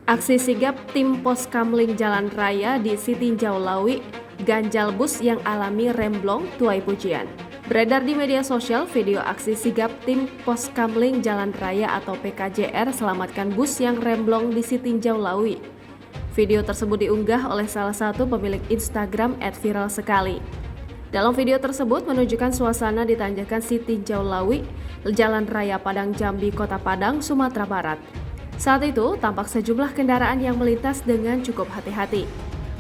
Aksi sigap tim Pos Kamling Jalan Raya di Sitinjau Lawi, ganjal bus yang alami remblong tuai pujian. Beredar di media sosial video aksi sigap tim Pos Kamling Jalan Raya atau PKJR selamatkan bus yang remblong di Sitinjau Lawi. Video tersebut diunggah oleh salah satu pemilik Instagram @viralsekali. Dalam video tersebut menunjukkan suasana di tanjakan Sitinjau Lawi, Jalan Raya Padang Jambi, Kota Padang, Sumatera Barat. Saat itu, tampak sejumlah kendaraan yang melintas dengan cukup hati-hati.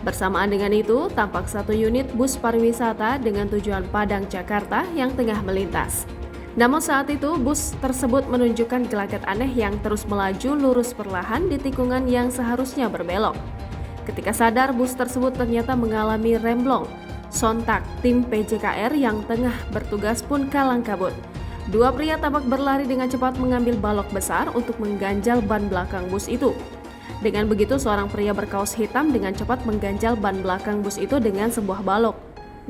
Bersamaan dengan itu, tampak satu unit bus pariwisata dengan tujuan Padang, Jakarta yang tengah melintas. Namun saat itu, bus tersebut menunjukkan gelagat aneh yang terus melaju lurus perlahan di tikungan yang seharusnya berbelok. Ketika sadar, bus tersebut ternyata mengalami remblong. Sontak, tim PJKR yang tengah bertugas pun kalang kabut. Dua pria tampak berlari dengan cepat mengambil balok besar untuk mengganjal ban belakang bus itu. Dengan begitu, seorang pria berkaos hitam dengan cepat mengganjal ban belakang bus itu dengan sebuah balok.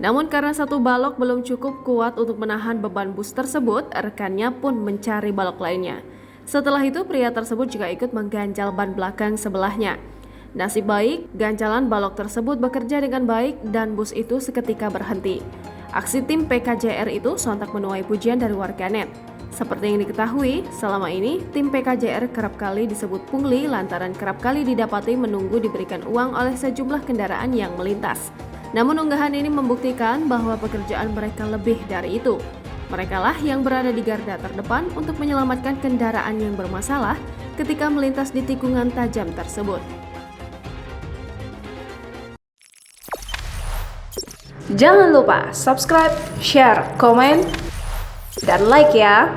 Namun karena satu balok belum cukup kuat untuk menahan beban bus tersebut, rekannya pun mencari balok lainnya. Setelah itu, pria tersebut juga ikut mengganjal ban belakang sebelahnya. Nasib baik, ganjalan balok tersebut bekerja dengan baik dan bus itu seketika berhenti. Aksi tim PKJR itu sontak menuai pujian dari warganet. Seperti yang diketahui, selama ini tim PKJR kerap kali disebut pungli lantaran kerap kali didapati menunggu diberikan uang oleh sejumlah kendaraan yang melintas. Namun unggahan ini membuktikan bahwa pekerjaan mereka lebih dari itu. Merekalah yang berada di garda terdepan untuk menyelamatkan kendaraan yang bermasalah ketika melintas di tikungan tajam tersebut. Jangan lupa subscribe, share, komen, dan like ya.